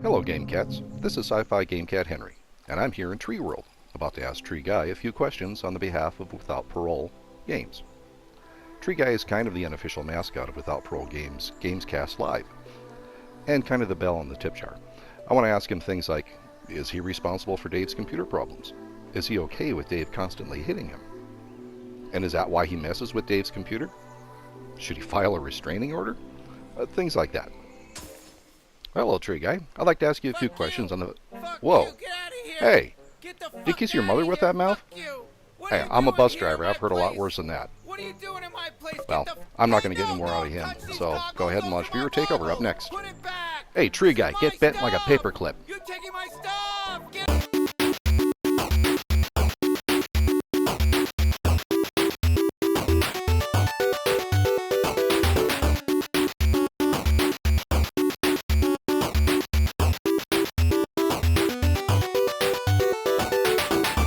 Hello Game Cats, this is Sci-Fi Game Cat Henry, and I'm here in Tree World, about to ask Tree Guy a few questions on the behalf of Without Parole Games. Tree Guy is kind of the unofficial mascot of Without Parole Games Gamescast Live, and kind of the bell on the tip jar. I want to ask him things like, is he responsible for Dave's computer problems? Is he okay with Dave constantly hitting him? And is that why he messes with Dave's computer? Should he file a restraining order? Things like that. Hello, Tree Guy. I'd like to ask you a few questions on the... Whoa. Hey, did you kiss your mother with that mouth? Hey, I'm a bus driver. I've heard a lot worse than that. What are you doing in my place? Well, I'm not going to get any more out of him, so go ahead and launch Viewer Takeover up next. Put it back. Hey, Tree Guy, get bent like a paperclip. You're taking my stuff. Get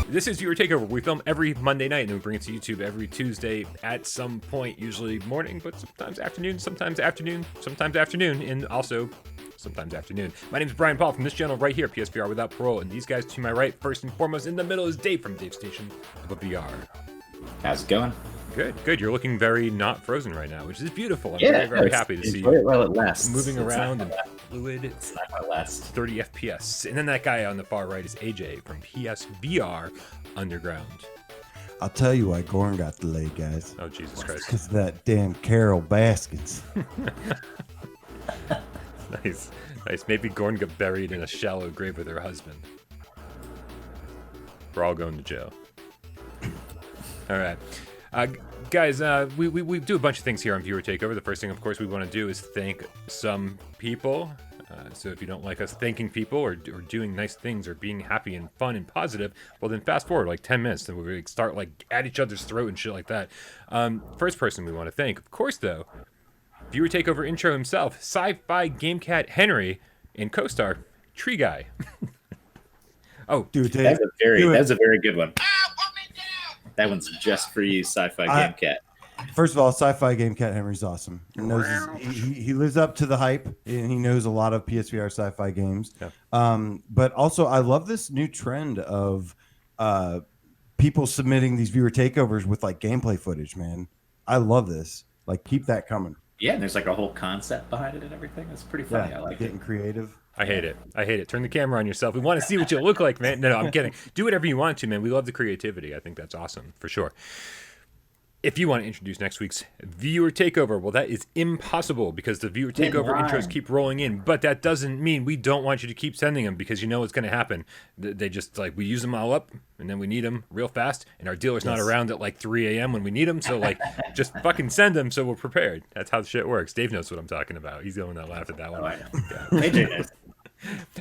This is Viewer Takeover. We film every Monday night and then we bring it to YouTube every Tuesday at some point, usually morning, but sometimes afternoon, and also sometimes afternoon. My name is Brian Paul from this channel right here, PSVR Without Parole, and these guys to my right, first and foremost, in the middle is Dave from Dave Station of VR. How's it going? Good. You're looking very not frozen right now, which is beautiful. I'm very happy to see you. While it lasts. Moving around and fluid. It's not going to last. 30 FPS. And then that guy on the far right is AJ from PSVR Underground. I'll tell you why Gorn got delayed, guys. Oh, Jesus Christ. Because of that damn Carol Baskins. Nice. Maybe Gorn got buried in a shallow grave with her husband. We're all going to jail. All right. Guys, we do a bunch of things here on Viewer Takeover. The first thing, of course, we want to do is thank some people. So if you don't like us thanking people or doing nice things or being happy and fun and positive, well, then fast forward like 10 minutes and we start like at each other's throat and shit like that. First person we want to thank, of course, though, Viewer Takeover intro himself, Sci-Fi Game Cat Henry, and co-star Tree Guy. Oh, Dude, that's a very good one. That one's just for you, Sci-Fi Game Cat. First of all, Sci-Fi Game Cat Henry's awesome. He lives up to the hype, and he knows a lot of PSVR sci-fi games. Yeah. But also, I love this new trend of people submitting these viewer takeovers with like gameplay footage. Man, I love this. Like, keep that coming. Yeah, and there's like a whole concept behind it and everything. It's pretty funny. Yeah, I like getting creative. I hate it. Turn the camera on yourself. We want to see what you look like, man. No, I'm kidding. Do whatever you want to, man. We love the creativity. I think that's awesome, for sure. If you want to introduce next week's Viewer Takeover, well, that is impossible because the Viewer Takeover intros keep rolling in. But that doesn't mean we don't want you to keep sending them because you know what's going to happen. They just, like, we use them all up and then we need them real fast. And our dealer's not around at, like, 3 a.m. when we need them. So, like, just fucking send them so we're prepared. That's how the shit works. Dave knows what I'm talking about. He's the one that laughed at that one. Oh, I know. Yeah. AJ knows.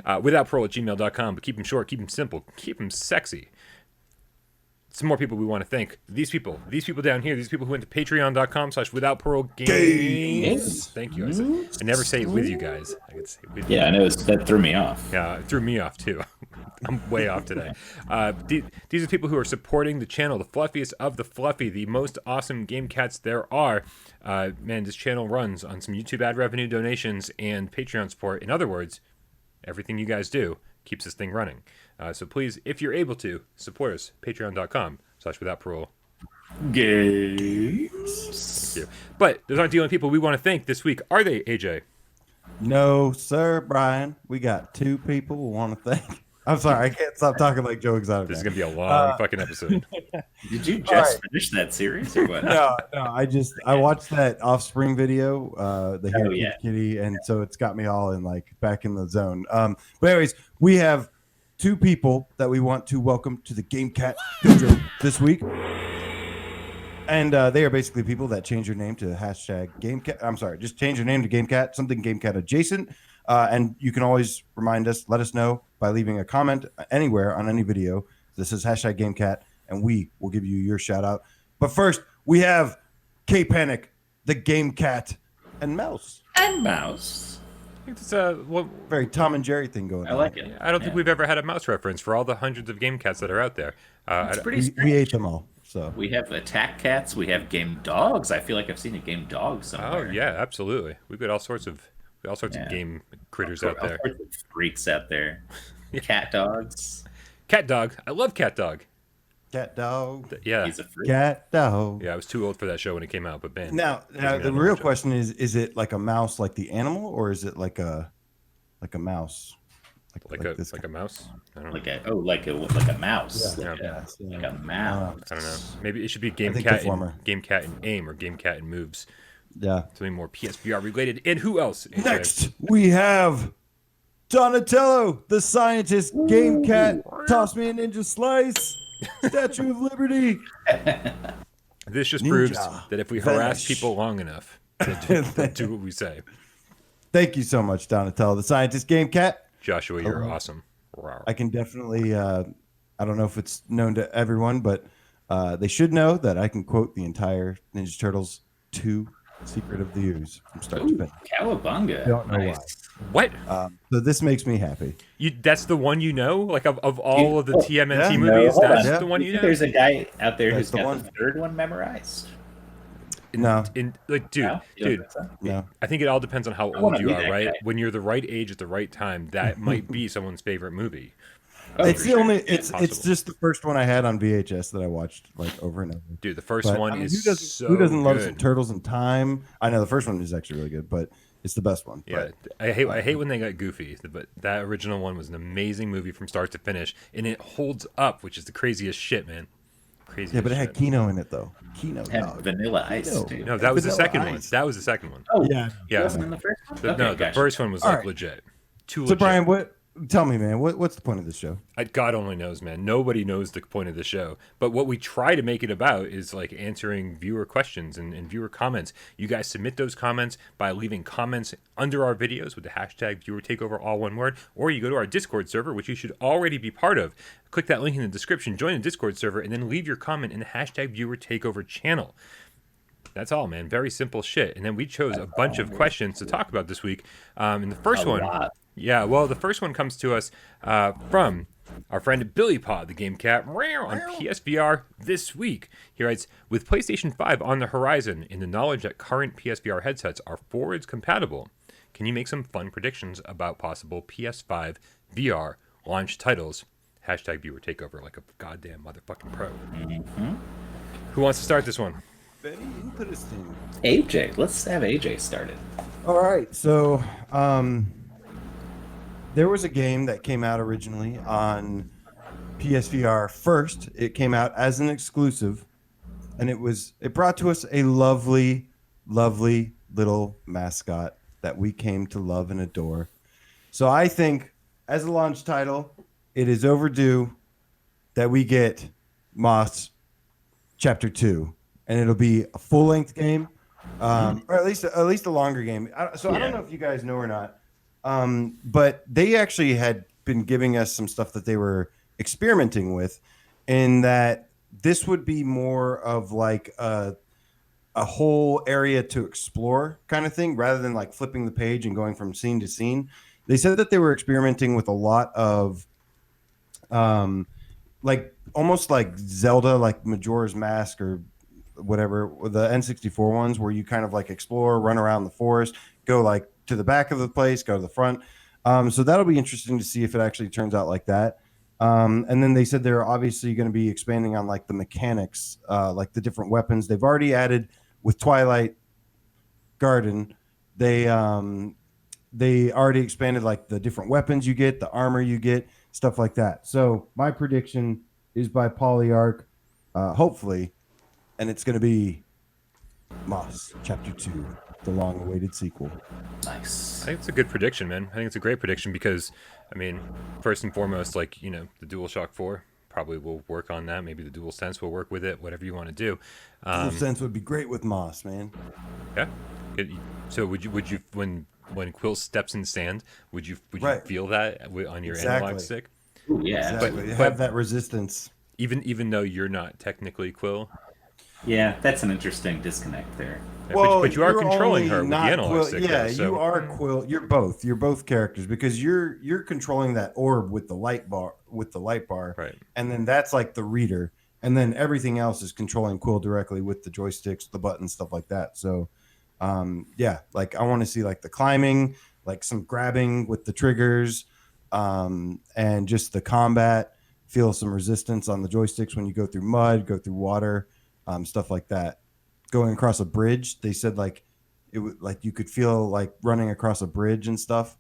Withoutparole@gmail.com, but keep them short, keep them simple, keep them sexy. Some more people we want to thank. These people down here, these people who went to patreon.com/withoutparolegames. Thank you. I never say it with you guys. I could say it with you. Yeah, I know. That threw me off. Yeah, it threw me off too. I'm way off today. These are people who are supporting the channel, the fluffiest of the fluffy, the most awesome game cats there are. Man, this channel runs on some YouTube ad revenue, donations, and Patreon support. In other words, everything you guys do keeps this thing running. So please, if you're able to, support us. Patreon.com/withoutparole. Games. Thank you. But those aren't the only people we want to thank this week, are they, AJ? No, sir, Brian. We got two people we want to thank. I'm sorry, I can't stop talking like Joe Exotic. This is going to be a long fucking episode. Did you just finish that series or what? No, I watched that Offspring video, the Hero Kitty, and so it's got me all in like back in the zone. But anyways, we have two people that we want to welcome to the Game Cat Dojo this week. And they are basically people that change your name to #GameCat. I'm sorry, just change your name to GameCat, something GameCat adjacent. And you can always remind us, let us know by leaving a comment anywhere on any video. This is #GameCat, and we will give you your shout out. But first, we have K-Panic, the Game Cat, and Mouse. And Mouse. I think it's a very Tom and Jerry thing going on. I like it. I don't think we've ever had a mouse reference for all the hundreds of game cats that are out there. It's pretty we ate them all. So we have attack cats. We have game dogs. I feel like I've seen a game dog somewhere. Oh yeah, absolutely. We've got all sorts of There are all sorts of game critters All out there. sorts of freaks out there. Cat dogs. Cat dog. I love cat dog. Cat dog. Yeah. He's a freak. Cat dog. Yeah, I was too old for that show when it came out, but man. Now the real question is it like a mouse like the animal, or is it like a mouse? Like a mouse? I don't know. Like a mouse. Yeah. Like a mouse. I don't know. Maybe it should be Game think Cat Deformer. and Game Cat and Aim or Game Cat and Moves. Yeah. Something more PSVR related. And who else? AJ? Next, we have Donatello, the scientist, Game Cat, Toss Me a Ninja Slice, Statue of Liberty. This just Ninja proves that if we harass Vanish. people long enough, they'll do what we say. Thank you so much, Donatello, the scientist, Game Cat. Joshua, you're awesome. Wow. I can definitely, I don't know if it's known to everyone, but they should know that I can quote the entire Ninja Turtles 2 Secret of the Ooze from start to finish. Cowabunga. Don't know What? So this makes me happy. That's the one you know? Like of all of the TMNT yeah. movies, hold that's on. the one you know? There's a guy out there That's who's the got one. the third one memorized. No, Like, dude, No? You don't think so? no. I think it all depends on how wanna old you be are, that right? guy. When you're the right age at the right time, that might be someone's favorite movie. Oh, It's for the sure. only. It's Possible. just the first one I had on VHS that I watched like over and over. Dude, the first But, one I mean, is who doesn't love good. some Turtles in Time? I know the first one is actually really good, but it's the best one. Yeah, I hate when they got goofy, but that original one was an amazing movie from start to finish, and it holds up, which is the craziest shit, man. Crazy. Yeah, but it had shit. Keno in it though. Keno, Had dog. Vanilla Ice, No. dude. No, that was the Vanilla second one. Ice. That was the second one. Oh, Yeah. Yeah. It wasn't in the first one? No, the gotcha. first one was All like right. legit. Too So legit. Brian, what? Tell me, man. What's the point of this show? God only knows, man. Nobody knows the point of the show. But what we try to make it about is like answering viewer questions and viewer comments. You guys submit those comments by leaving comments under our videos with the hashtag viewer takeover, all one word, or you go to our Discord server, which you should already be part of. Click that link in the description, join the Discord server, and then leave your comment in the hashtag viewer takeover channel. That's all, man. Very simple shit. And then we chose a bunch of questions to talk about this week. And the first one, lot. yeah, well, the first one comes to us from our friend Billy Pod, the Game Cat, on PSVR this week. He writes, with PlayStation 5 on the horizon, in the knowledge that current PSVR headsets are forwards compatible, can you make some fun predictions about possible PS5 VR launch titles? Hashtag viewer takeover like a goddamn motherfucking pro. Who wants to start this one? Very interesting. AJ. Let's have AJ started. All right, so there was a game that came out originally on PSVR first. It came out as an exclusive, and it brought to us a lovely, lovely little mascot that we came to love and adore. So I think, as a launch title, it is overdue that we get Moss Chapter 2, and it'll be a full-length game. Or at least a longer game. I don't know if you guys know or not, but they actually had been giving us some stuff that they were experimenting with, in that this would be more of like a whole area to explore kind of thing, rather than like flipping the page and going from scene to scene. They said that they were experimenting with a lot of like almost like Zelda, like Majora's Mask or whatever, the N64 ones, where you kind of like explore, run around the forest, go like to the back of the place, go to the front. So that'll be interesting to see if it actually turns out like that. And then they said they're obviously going to be expanding on like the mechanics, like the different weapons. They've already added with Twilight Garden. They already expanded like the different weapons you get, the armor you get, stuff like that. So my prediction is by Polyarch, hopefully, and it's going to be Moss Chapter 2, the long-awaited sequel. Nice. I think it's a good prediction, man. I think it's a great prediction because, I mean, first and foremost, like, you know, the DualShock 4 probably will work on that. Maybe the DualSense will work with it, whatever you want to do. DualSense would be great with Moss, man. Yeah. So would you when Quill steps in sand, would you Right. feel that on your Exactly. analog stick? Ooh, yeah. Exactly. but- Have that resistance. Even though you're not technically Quill? Yeah, that's an interesting disconnect there. But you are you're controlling only her with the not analog Quill. stick. Yeah, though, so. you are Quill. You're both. You're both characters, because you're controlling that orb with the light bar. Right. And then that's like the reader, and then everything else is controlling Quill directly with the joysticks, the buttons, stuff like that. So, yeah, like I want to see like the climbing, like some grabbing with the triggers, and just the combat. Feel some resistance on the joysticks when you go through mud, go through water, stuff like that. Going across a bridge, they said like it would like you could feel like running across a bridge and stuff.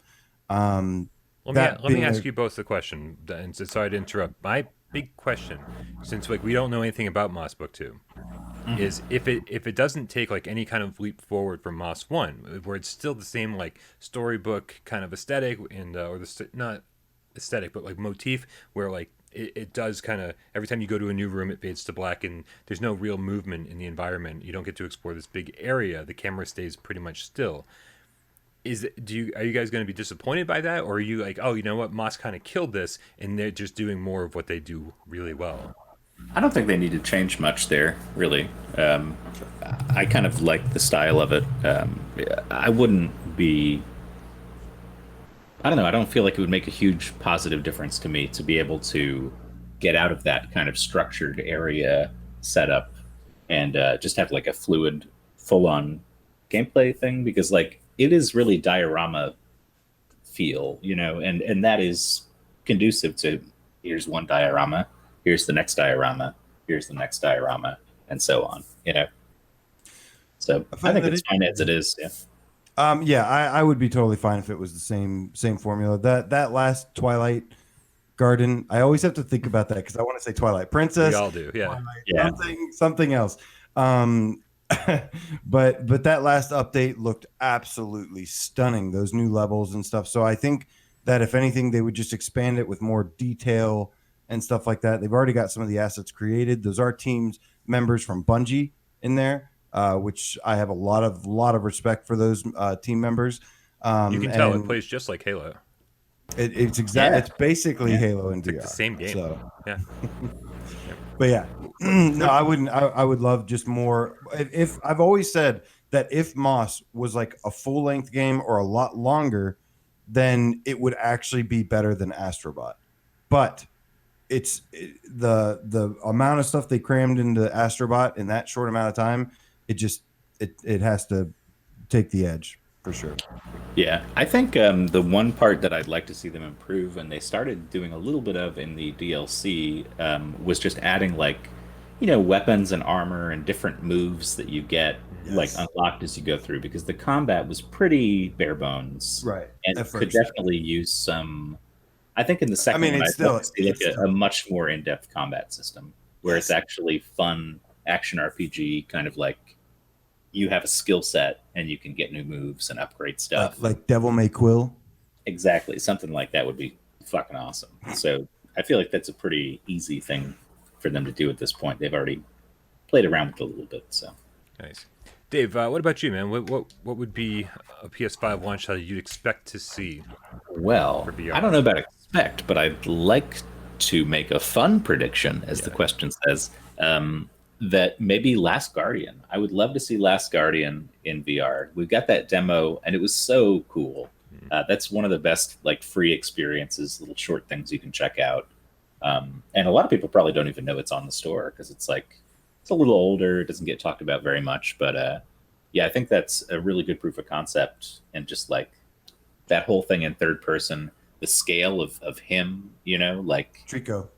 Let me ask you both the question, and sorry to interrupt. My big question, since like we don't know anything about Moss Book 2, is if it doesn't take like any kind of leap forward from Moss 1, where it's still the same like storybook kind of aesthetic and or the not aesthetic but like motif, where like it does kind of every time you go to a new room it fades to black and there's no real movement in the environment. You don't get to explore this big area. The camera stays pretty much still. Are you guys going to be disappointed by that, or are you like, oh, you know what, Moss kind of killed this and they're just doing more of what they do really well? I don't think they need to change much there, really. I kind of like the style of it. I wouldn't be. I don't know. I don't feel like it would make a huge positive difference to me to be able to get out of that kind of structured area setup and just have like a fluid, full-on gameplay thing, because like it is really diorama feel, and that is conducive to here's one diorama, here's the next diorama, here's the next diorama, and so on, So I think it's fine as it is. Yeah. I would be totally fine if it was the same formula. That last Twilight Garden, I always have to think about that because I want to say Twilight Princess. We all do, yeah. Something else. But that last update looked absolutely stunning. Those new levels and stuff. So I think that if anything, they would just expand it with more detail and stuff like that. They've already got some of the assets created. Those are teams members from Bungie in there. Which I have a lot of respect for those team members. You can tell it plays just like Halo. It's basically Halo in VR. Like the same game. So. Yeah. But yeah, no, I wouldn't. I would love just more. If I've always said that if Moss was like a full length game or a lot longer, then it would actually be better than Astrobot. But it's the amount of stuff they crammed into Astrobot in that short amount of time. It has to take the edge for sure. Yeah, I think the one part that I'd like to see them improve, and they started doing a little bit of in the DLC, was just adding like, weapons and armor and different moves that you get like unlocked as you go through, because the combat was pretty bare bones, right? And could definitely use some. I think in the second one, I'd like to see like a much more in-depth combat system where it's actually fun action RPG, kind of like you have a skill set and you can get new moves and upgrade stuff. Like Devil May Quill? Exactly. Something like that would be fucking awesome. So I feel like that's a pretty easy thing for them to do at this point. They've already played around with it a little bit. So nice. Dave, what about you, man? What would be a PS5 launch title you'd expect to see? Well, I don't know about expect, but I'd like to make a fun prediction, as the question says. That maybe Last Guardian. I would love to see Last Guardian in VR. We've got that demo, and it was so cool. That's one of the best like free experiences, little short things you can check out. And a lot of people probably don't even know it's on the store because it's a little older. It doesn't get talked about very much, but I think that's a really good proof of concept, and just like that whole thing in third person, the scale of him, like Trico.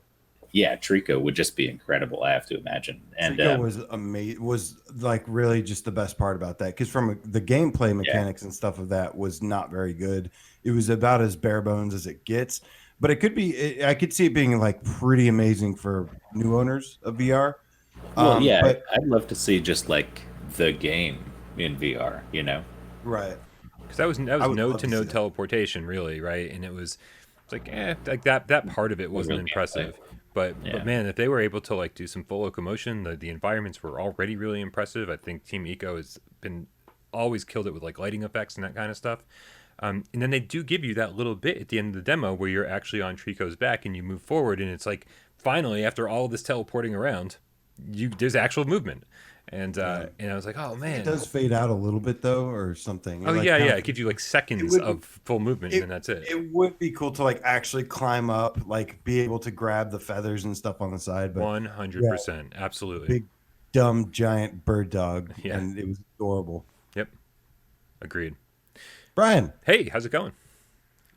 Yeah, Trico would just be incredible, I have to imagine. And Trico was amazing. Was like really just the best part about that, because from the gameplay mechanics and stuff of that was not very good. It was about as bare bones as it gets, but it could be. I could see it being like pretty amazing for new owners of VR. Well, but I'd love to see just like the game in VR. Right? Because that was node to node teleportation, really, right? And it's like that part of it wasn't impressive. But man, if they were able to like do some full locomotion, the environments were already really impressive. I think Team Eco has been always killed it with like lighting effects and that kind of stuff. And then they do give you that little bit at the end of the demo where you're actually on Trico's back and you move forward, and it's like finally after all this teleporting around, there's actual movement. And I was like, oh man, it does fade out a little bit though, or something. Oh it gives you like seconds of full movement, and then that's it. It would be cool to like actually climb up, like be able to grab the feathers and stuff on the side. But 100%, absolutely. Big, dumb, giant bird dog, and it was adorable. Yep, agreed. Brian, Hey, how's it going?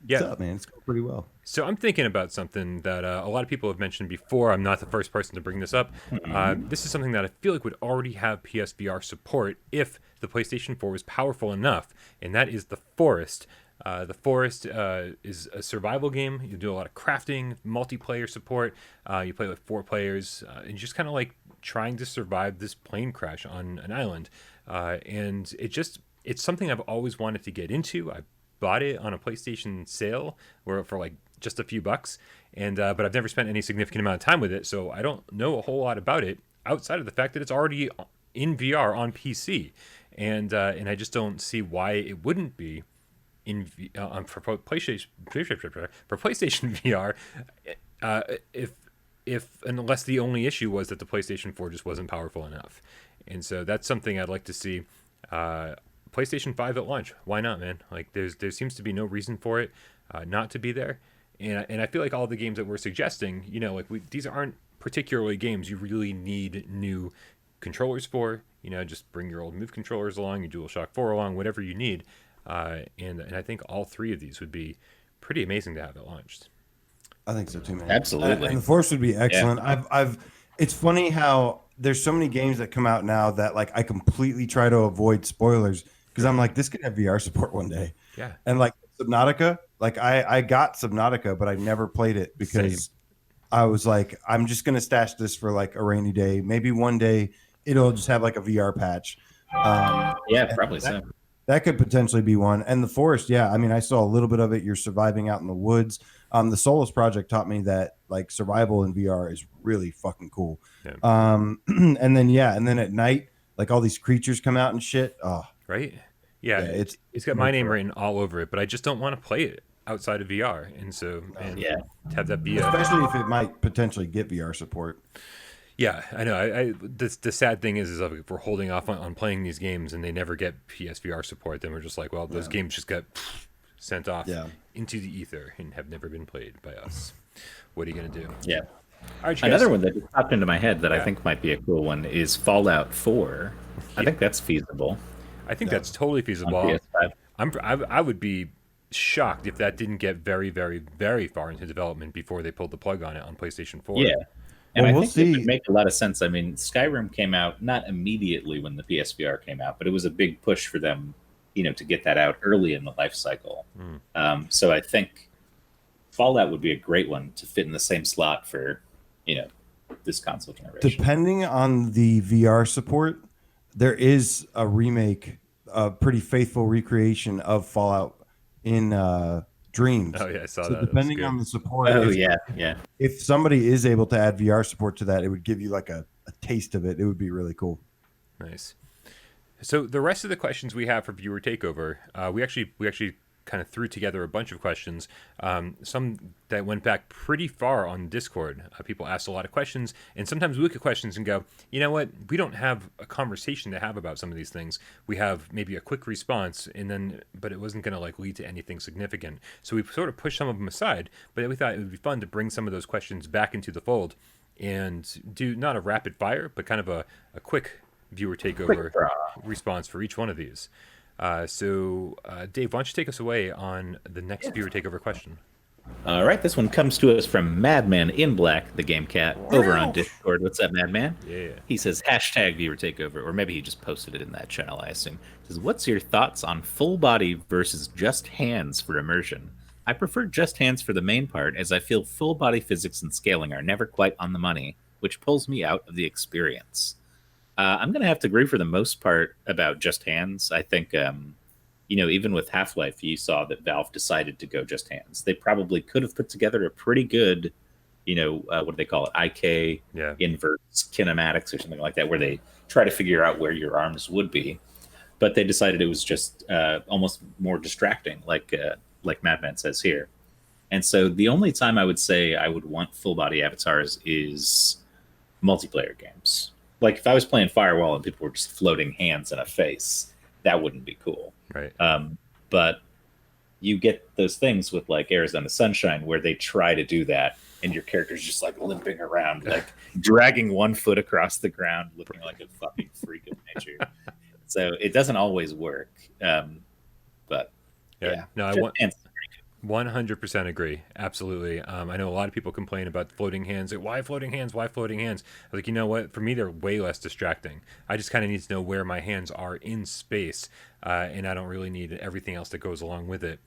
what's up, man? It's going pretty well. So I'm thinking about something that a lot of people have mentioned before. I'm not the first person to bring this up. This is something that I feel like would already have PSVR support if the PlayStation 4 was powerful enough, and that is The Forest. The Forest is a survival game. You do a lot of crafting, multiplayer support. You play with 4 players, and just kind of like trying to survive this plane crash on an island. And it's something I've always wanted to get into. I bought it on a PlayStation sale for like just a few bucks, and but I've never spent any significant amount of time with it, so I don't know a whole lot about it outside of the fact that it's already in VR on PC, and I just don't see why it wouldn't be in for PlayStation VR, if unless the only issue was that the PlayStation 4 just wasn't powerful enough, and so that's something I'd like to see. PlayStation 5 at launch, why not, man? Like there seems to be no reason for it not to be there, and I feel like all the games that we're suggesting, like these aren't particularly games you really need new controllers for. Just bring your old Move controllers along, your DualShock 4 along, whatever you need. And I think all 3 of these would be pretty amazing to have at launch. I think so too, man. Absolutely. And The Force would be excellent. Yeah. It's funny how there's so many games that come out now that like I completely try to avoid spoilers because I'm like, this could have VR support one day. Yeah. And like Subnautica, like I got Subnautica, but I never played it because I was like, I'm just gonna stash this for like a rainy day. Maybe one day it'll just have like a VR patch. Yeah, probably so. That could potentially be one. And The Forest, yeah. I mean, I saw a little bit of it. You're surviving out in the woods. The Solus Project taught me that like survival in VR is really fucking cool. Yeah. And then at night, like all these creatures come out and shit. Oh, right. Yeah. It's got my name written all over it, but I just don't want to play it outside of VR. And so, to have that be especially if it might potentially get VR support. Yeah, I know. The sad thing is like if we're holding off on playing these games and they never get PSVR support, then we're just like, well, those games just got sent off into the ether and have never been played by us. What are you gonna do? Yeah. All right, another one that just popped into my head that I think might be a cool one is Fallout 4. I think that's feasible. I think that's totally feasible. On PS5. I would be shocked if that didn't get very, very, very far into development before they pulled the plug on it on PlayStation 4. Yeah. And I think it would make a lot of sense. I mean, Skyrim came out not immediately when the PSVR came out, but it was a big push for them, to get that out early in the life cycle. So I think Fallout would be a great one to fit in the same slot for, this console generation. Depending on the VR support, there is a remake, a pretty faithful recreation of Fallout in Dreams. Oh yeah, I saw so that. Depending on the support. If somebody is able to add VR support to that, it would give you like a taste of it. It would be really cool. Nice. So the rest of the questions we have for viewer takeover, we actually kind of threw together a bunch of questions. Some that went back pretty far on Discord. People asked a lot of questions, and sometimes we look at questions and go, you know what? We don't have a conversation to have about some of these things. We have maybe a quick response, but it wasn't going to like lead to anything significant. So we sort of pushed some of them aside. But we thought it would be fun to bring some of those questions back into the fold and do not a rapid fire, but kind of a quick viewer takeover response for each one of these. So, Dave, why don't you take us away on the next viewer takeover question? All right, this one comes to us from Madman in Black, the Game Cat, over on Discord. What's up, Madman? Yeah. He says, #viewer takeover, or maybe he just posted it in that channel, I assume. He says, what's your thoughts on full body versus just hands for immersion? I prefer just hands for the main part, as I feel full body physics and scaling are never quite on the money, which pulls me out of the experience. I'm going to have to agree for the most part about just hands. I think, even with Half-Life, you saw that Valve decided to go just hands. They probably could have put together a pretty good, what do they call it? IK inverse kinematics or something like that, where they try to figure out where your arms would be. But they decided it was just almost more distracting, like Madman says here. And so the only time I would say I would want full body avatars is multiplayer games. Like if I was playing Firewall and people were just floating hands in a face, that wouldn't be cool. Right. But you get those things with like Arizona Sunshine where they try to do that and your character's just like limping around, like dragging one foot across the ground, looking like a fucking freak of nature. So it doesn't always work. But Yeah. No, I want 100% agree. Absolutely. I know a lot of people complain about floating hands. Like, why floating hands? Why floating hands? I was like, you know what? For me, they're way less distracting. I just kind of need to know where my hands are in space, and I don't really need everything else that goes along with it.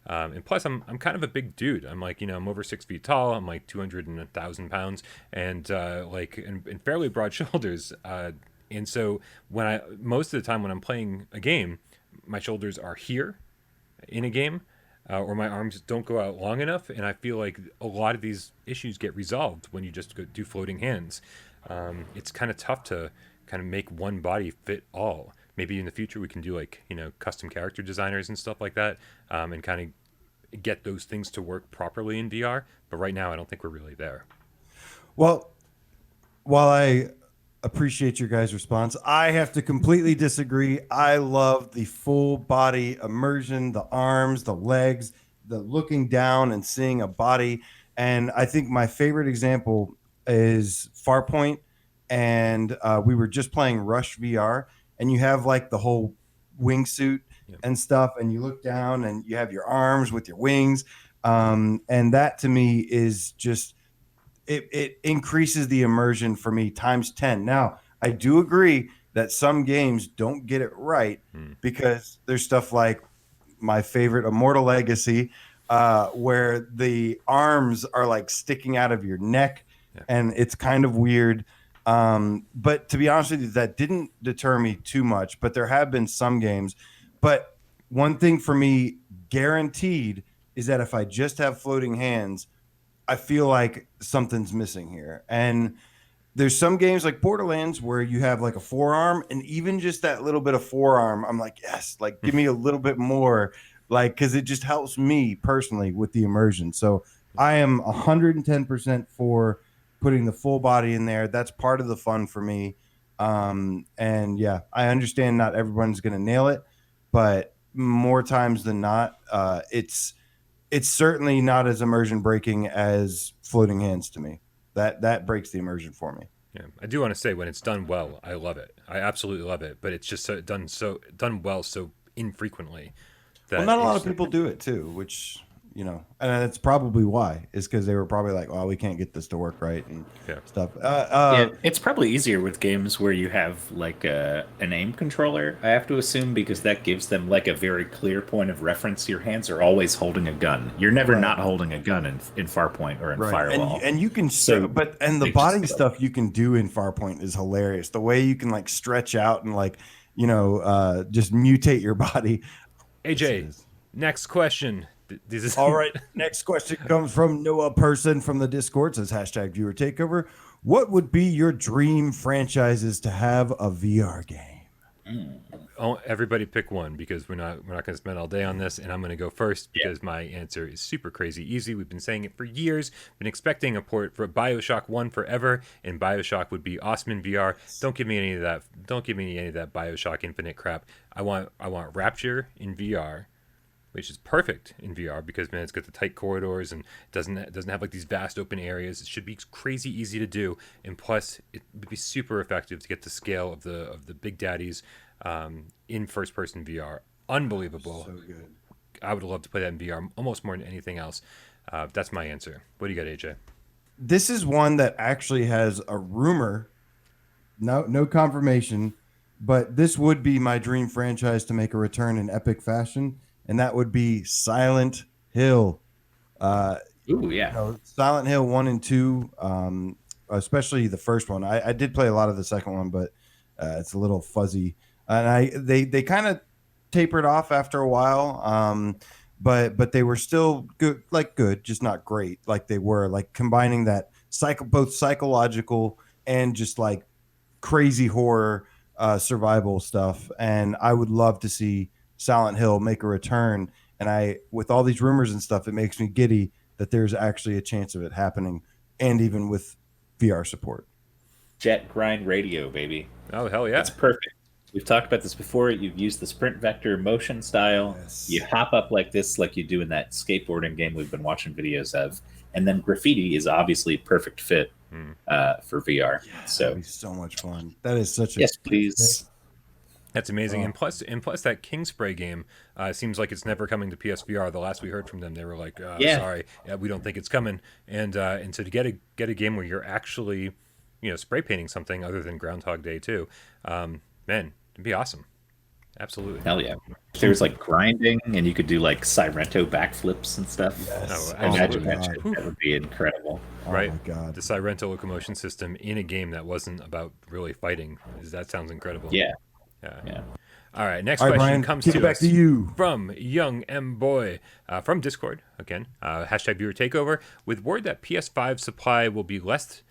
And plus, I'm kind of a big dude. I'm like, I'm over 6 feet tall. I'm like 200,000 pounds, and and fairly broad shoulders. And so most of the time when I'm playing a game, my shoulders are here in a game. Or my arms don't go out long enough, and I feel like a lot of these issues get resolved when you just do floating hands. It's kind of tough to kind of make one body fit all. Maybe in the future we can do custom character designers and stuff like that, and kind of get those things to work properly in VR. But right now, I don't think we're really there. Well, while I appreciate your guys' response, I have to completely disagree. I love the full body immersion, the arms, the legs, the looking down and seeing a body. And I think my favorite example is Farpoint. And we were just playing Rush VR, and you have like the whole wingsuit and stuff, and you look down and you have your arms with your wings. And that to me is just, it increases the immersion for me times 10. Now, I do agree that some games don't get it right because there's stuff like my favorite Immortal Legacy, where the arms are like sticking out of your neck, and it's kind of weird. But to be honest with you, that didn't deter me too much, but there have been some games. But one thing for me guaranteed is that if I just have floating hands, I feel like something's missing here. And there's some games like Borderlands where you have like a forearm, and even just that little bit of forearm, I'm like, yes, like give me a little bit more, like, because it just helps me personally with the immersion. So I am 110% for putting the full body in there. That's part of the fun for me. And yeah, I understand not everyone's going to nail it, but more times than not, it's certainly not as immersion breaking as floating hands to me. That breaks the immersion for me. Yeah, I do want to say when it's done well, I love it. I absolutely love it, but it's just done well so infrequently. Well, not a lot of people do it too, which and that's probably why, is because they were probably like, well, we can't get this to work right and stuff. It's probably easier with games where you have like an aim controller, I have to assume, because that gives them like a very clear point of reference. Your hands are always holding a gun. You're never not holding a gun in Farpoint or in Firewall. And you can the body stuff you can do in Farpoint is hilarious. The way you can like stretch out and like just mutate your body. AJ, next question. This is all right. Next question comes from Noah Person from the Discord. Says #viewer takeover. What would be your dream franchises to have a VR game? Oh, everybody pick one, because we're not going to spend all day on this, and I'm going to go first because my answer is super crazy easy. We've been saying it for years. Been expecting a port for BioShock 1 forever, and BioShock would be awesome in VR. Don't give me any of that. Don't give me any of that BioShock Infinite crap. I want Rapture in VR, which is perfect in VR because, man, it's got the tight corridors and doesn't have like these vast open areas. It should be crazy easy to do, and plus it would be super effective to get the scale of the big daddies in first person VR. Unbelievable. So good. I would love to play that in VR almost more than anything else. That's my answer. What do you got, AJ? This is one that actually has a rumor, no confirmation, but this would be my dream franchise to make a return in epic fashion. And that would be Silent Hill. Ooh, yeah. Silent Hill 1 and 2, especially the first one. I did play a lot of the second one, but it's a little fuzzy. And they kind of tapered off after a while, but they were still good, just not great like they were. Like combining that both psychological and just like crazy horror survival stuff. And I would love to see Silent Hill make a return, and with all these rumors and stuff, it makes me giddy that there's actually a chance of it happening, and even with VR support. Jet grind radio, baby. Oh, hell yeah. It's perfect. We've talked about this before. You've used the sprint vector motion style. Yes. You hop up like this, like you do in that skateboarding game we've been watching videos of, and then graffiti is obviously perfect fit for VR. Yeah, so that'd be so much fun. That is such a yes, please. That's amazing. And plus that King Spray game seems like it's never coming to PSVR. The last we heard from them, they were like, sorry, we don't think it's coming. And so to get a game where you're actually, spray painting something other than Groundhog Day 2, man, it'd be awesome. Absolutely. Hell yeah. There's like grinding, and you could do like Sirento backflips and stuff. Yes. I imagine my that, God. that would be incredible. Right. Oh my God. The Sirento locomotion system in a game that wasn't about really fighting. That sounds incredible. Yeah. Yeah. All right. Next All right, question Brian, comes kick to it back us to you. from Young M Boy from Discord again. Hashtag viewer takeover with word that PS5 supply will be less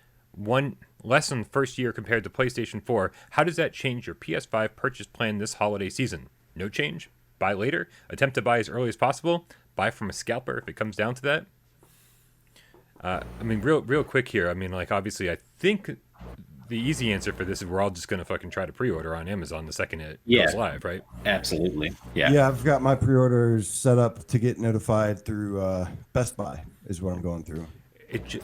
in first year compared to PlayStation 4. How does that change your PS5 purchase plan this holiday season? No change? Buy later? Attempt to buy as early as possible? Buy from a scalper if it comes down to that? Real quick here. Obviously, I think the easy answer for this is we're all just going to fucking try to pre-order on Amazon the second it goes live, right? Absolutely. Yeah. Yeah, I've got my pre-orders set up to get notified through Best Buy is what I'm going through. It's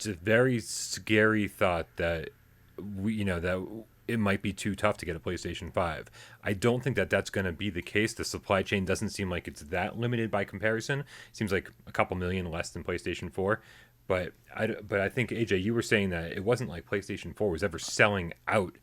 a very scary thought that it might be too tough to get a PlayStation 5. I don't think that that's going to be the case. The supply chain doesn't seem like it's that limited by comparison. It seems like a couple million less than PlayStation 4. But I think, AJ, you were saying that it wasn't like PlayStation 4 was ever selling out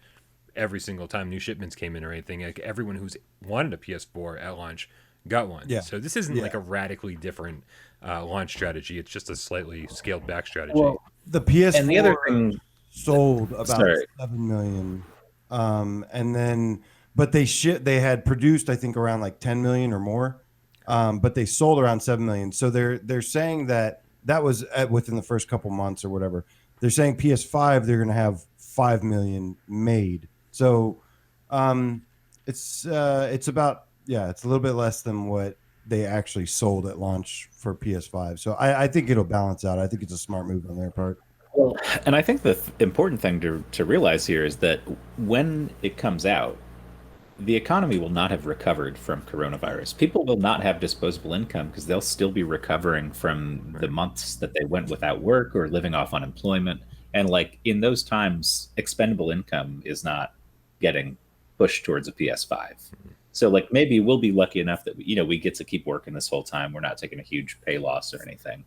every single time new shipments came in or anything. Like everyone who's wanted a PS4 at launch got one. Yeah. So this isn't like a radically different launch strategy. It's just a slightly scaled back strategy. Well, the PS4 And the other thing, sold about 7 million. But they had produced, I think, around like 10 million or more. But they sold around 7 million. So they're saying that was within the first couple months or whatever. They're saying PS5, they're going to have 5 million made. So it's about, it's a little bit less than what they actually sold at launch for PS5. So I think it'll balance out. I think it's a smart move on their part. well, and I think the important thing to realize here is that when it comes out, the economy will not have recovered from coronavirus. People will not have disposable income because they'll still be recovering from the months that they went without work or living off unemployment. And like in those times, expendable income is not getting pushed towards a PS5. So like maybe we'll be lucky enough that we get to keep working this whole time. We're not taking a huge pay loss or anything.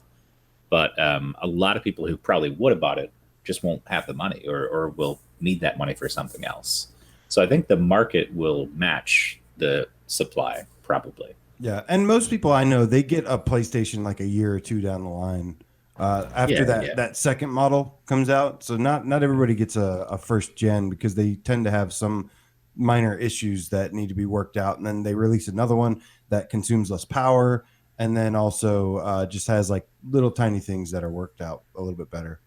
But a lot of people who probably would have bought it just won't have the money or will need that money for something else. So I think the market will match the supply, probably. Yeah, and most people I know, they get a PlayStation like a year or two down the line after that second model comes out. So not everybody gets a first gen because they tend to have some minor issues that need to be worked out. And then they release another one that consumes less power and then also just has like little tiny things that are worked out a little bit better.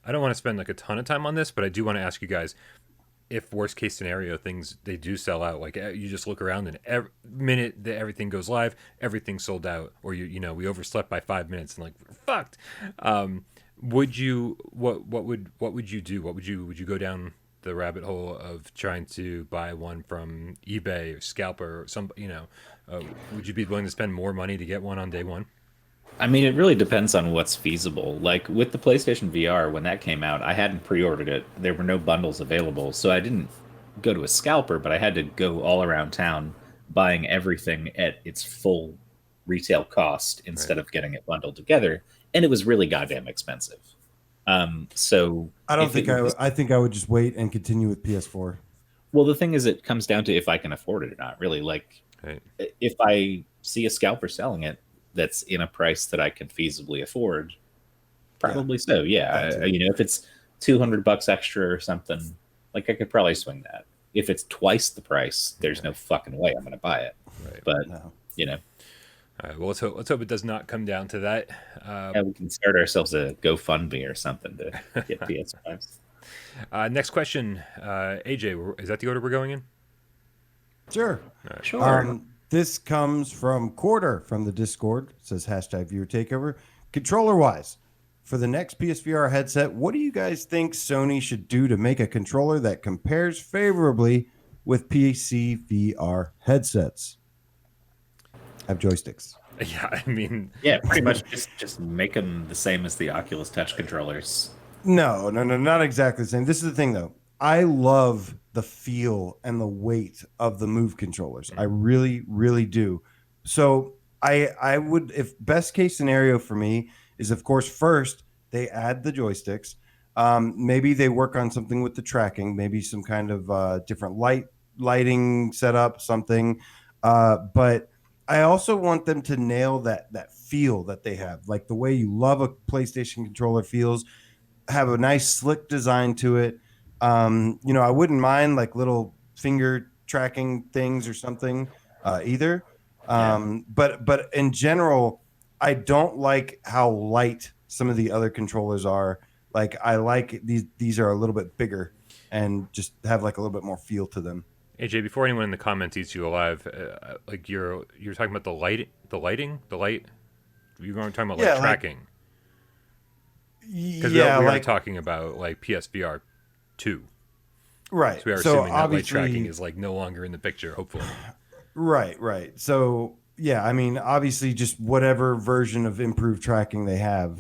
I don't want to spend like a ton of time on this, but I do want to ask you guys, if worst case scenario things they do sell out, like you just look around and every minute that everything goes live, everything's sold out, or we overslept by 5 minutes and like we're fucked. What would you do? Would you go down the rabbit hole of trying to buy one from eBay or Scalper or some would you be willing to spend more money to get one on day one? I mean, it really depends on what's feasible. Like with the PlayStation VR, when that came out, I hadn't pre-ordered it. There were no bundles available, so I didn't go to a scalper, but I had to go all around town buying everything at its full retail cost instead of getting it bundled together, and it was really goddamn expensive. So I think I would just wait and continue with PS4. Well, the thing is, it comes down to if I can afford it or not. Really, like if I see a scalper selling it that's in a price that I can feasibly afford, probably so. Yeah, if it's $200 extra or something, like I could probably swing that. If it's twice the price, there's no fucking way I'm going to buy it. Right. But All right. Well, let's hope it does not come down to that. We can start ourselves a GoFundMe or something to get PS5s. Next question, AJ, is that the order we're going in? Sure. Right. Sure. This comes from Quarter from the Discord. It says #viewer takeover. Controller wise, for the next PSVR headset, what do you guys think Sony should do to make a controller that compares favorably with PC VR headsets? Have joysticks. Yeah, I mean, pretty much just make them the same as the Oculus Touch controllers. No, not exactly the same. This is the thing, though. I love the feel and the weight of the Move controllers. I really, really do. So I would, if best case scenario for me is, of course, first they add the joysticks. Maybe they work on something with the tracking, maybe some kind of different lighting setup, something. But I also want them to nail that feel that they have, like the way you love a PlayStation controller feels. Have a nice slick design to it. I wouldn't mind like little finger tracking things or something either. But in general, I don't like how light some of the other controllers are. Like I like these are a little bit bigger and just have like a little bit more feel to them. AJ, before anyone in the comments eats you alive, like you're talking about the light. You're talking about like tracking. Because we are talking about like PSVR 2. Right. So we are assuming that light tracking is like no longer in the picture, hopefully. Right. So yeah, I mean, obviously, just whatever version of improved tracking they have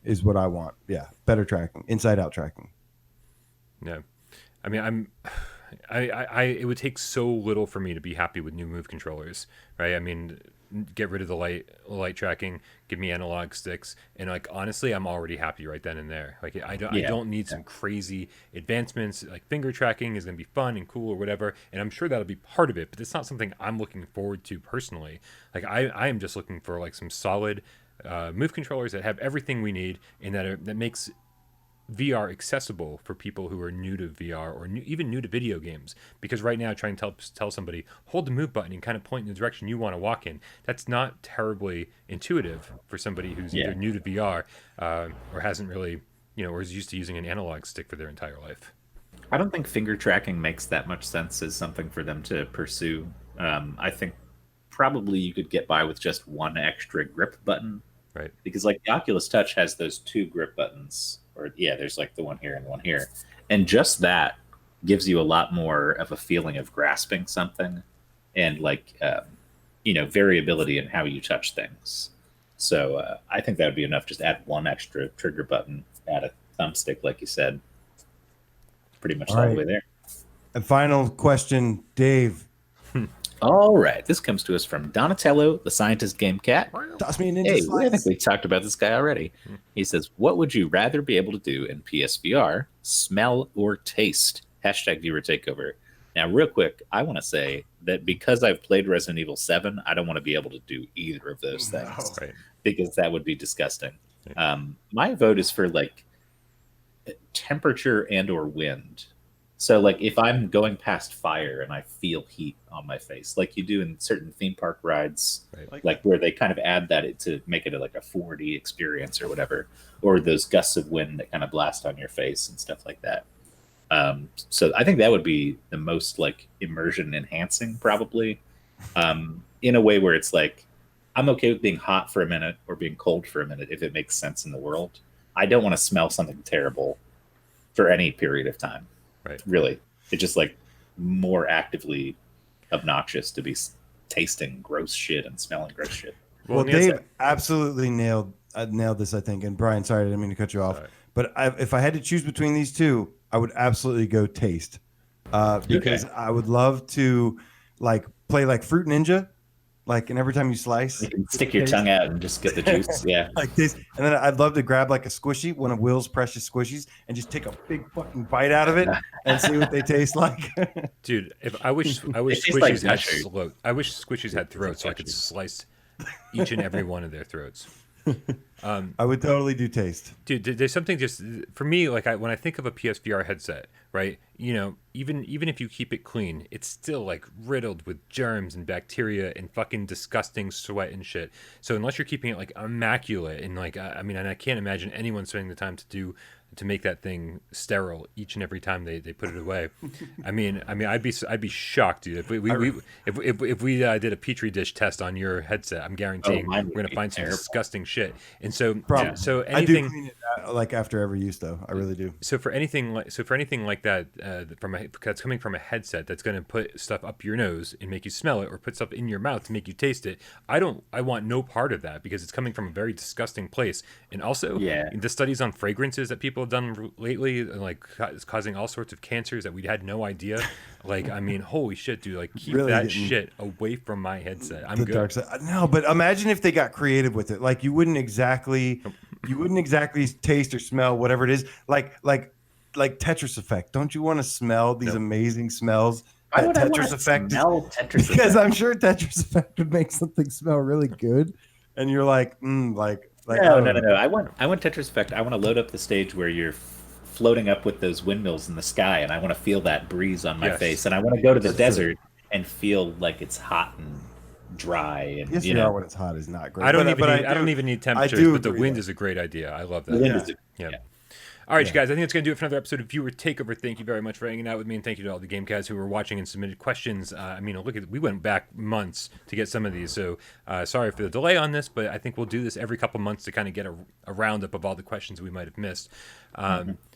is what I want. Yeah, better tracking, inside out tracking. Yeah, I mean, it would take so little for me to be happy with new Move controllers, right? I mean, get rid of the light tracking, give me analog sticks, and like honestly, I'm already happy right then and there. Like I don't need some crazy advancements. Like finger tracking is gonna be fun and cool or whatever, and I'm sure that'll be part of it. But it's not something I'm looking forward to personally. Like I am just looking for like some solid Move controllers that have everything we need and that makes VR accessible for people who are new to VR or even new to video games. Because right now, trying to tell somebody, hold the Move button and kind of point in the direction you want to walk in, that's not terribly intuitive for somebody who's either new to VR or hasn't really, or is used to using an analog stick for their entire life. I don't think finger tracking makes that much sense as something for them to pursue. I think probably you could get by with just one extra grip button. Right. Because like the Oculus Touch has those two grip buttons. Or there's like the one here and one here, and just that gives you a lot more of a feeling of grasping something, and like variability in how you touch things. So I think that would be enough. Just add one extra trigger button, add a thumbstick, like you said. Pretty much all the way there. And final question, Dave. All right, this comes to us from Donatello, the scientist game cat. Toss me an ninja Hey, slice. I think we talked about this guy already. He says, what would you rather be able to do in PSVR, smell or taste? Hashtag viewer takeover. Now, real quick, I want to say that because I've played Resident Evil 7, I don't want to be able to do either of those things. Right. Because that would be disgusting. My vote is for like temperature and or wind. So, like, if I'm going past fire and I feel heat on my face, like you do in certain theme park rides, right, like where they kind of add that to make it like a 4D experience or whatever, or those gusts of wind that kind of blast on your face and stuff like that. So I think that would be the most like immersion enhancing, probably, in a way where it's like, I'm okay with being hot for a minute or being cold for a minute if it makes sense in the world. I don't want to smell something terrible for any period of time. Right. Really, it's just like more actively obnoxious to be tasting gross shit and smelling gross shit. Well, Dave absolutely nailed this, I think. And Brian, sorry, I didn't mean to cut you off. Right. But if I had to choose between these two, I would absolutely go taste, because I would love to like play like Fruit Ninja, like, and every time you slice, you can stick your tongue out and just get the juice. Yeah, like this. And then I'd love to grab like a squishy, one of Will's precious squishies, and just take a big fucking bite out of it and see what they taste like. Dude, I wish squishies had throats. I wish squishies had throats so I could slice each and every one of their throats. I would totally do taste. Dude, there's something just for me, like when I think of a PSVR headset, right? Even if you keep it clean, it's still like riddled with germs and bacteria and fucking disgusting sweat and shit. So unless you're keeping it like immaculate and like, I mean, and I can't imagine anyone spending the time to make that thing sterile each and every time they put it away. I mean, I'd be shocked, dude. If we did a petri dish test on your headset, I'm guaranteeing we're gonna find some disgusting shit. And so, so anything, I do clean it like after every use, though. I really do. So for anything like that, that's coming from a headset that's going to put stuff up your nose and make you smell it, or put stuff in your mouth to make you taste it. I want no part of that, because it's coming from a very disgusting place. And also, the studies on fragrances that people have done lately, like, is causing all sorts of cancers that we had no idea. Like, I mean, holy shit, dude! Like, keep really that shit away from my headset. I'm good. Dark side. No, but imagine if they got creative with it. Like, you wouldn't exactly taste or smell whatever it is. Like Tetris Effect. Don't you want to smell these amazing smells? Why would Tetris Effect smell Tetris because I'm sure Tetris Effect would make something smell really good, and you're like, no. I want Tetris Effect. I want to load up the stage where you're floating up with those windmills in the sky, and I want to feel that breeze on my face, and I want to go to the desert and feel like it's hot and dry. And yes, you know when it's hot is not great. I don't even need temperatures, but the wind is a great idea. I love that. Yeah. All right, you guys, I think that's going to do it for another episode of Viewer Takeover. Thank you very much for hanging out with me, and thank you to all the Gamecats who were watching and submitted questions. I mean, we went back months to get some of these, so sorry for the delay on this, but I think we'll do this every couple months to kind of get a roundup of all the questions we might have missed.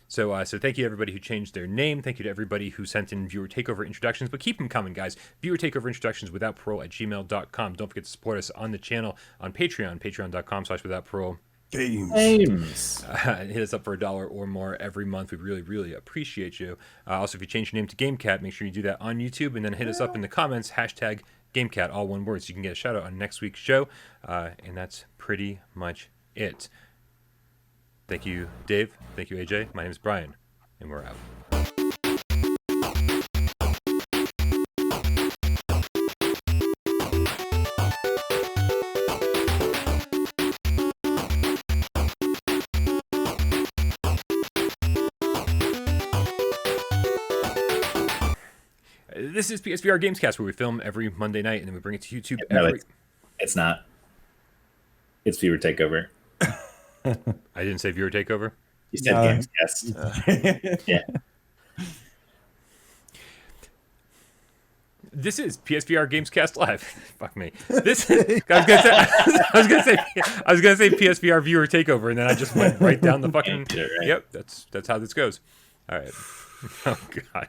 So thank you to everybody who changed their name. Thank you to everybody who sent in Viewer Takeover introductions, but keep them coming, guys. Viewer Takeover introductions without parole at gmail.com. Don't forget to support us on the channel on Patreon, patreon.com/withoutparole. Games. Hit us up for $1 or more every month. We really, really appreciate you. Also, if you change your name to GameCat, make sure you do that on YouTube, and then hit us up in the comments, #GameCat, all one word, so you can get a shout out on next week's show. And that's pretty much it. Thank you, Dave. Thank you, AJ. My name is Brian, and we're out. This is PSVR Gamescast, where we film every Monday night and then we bring it to YouTube it's not. It's Viewer Takeover. I didn't say Viewer Takeover? You said Gamescast. Yeah. This is PSVR Gamescast Live. Fuck me. This is, I was gonna say PSVR Viewer Takeover, and then I just went right down the fucking. Yep, that's how this goes. All right. Oh God.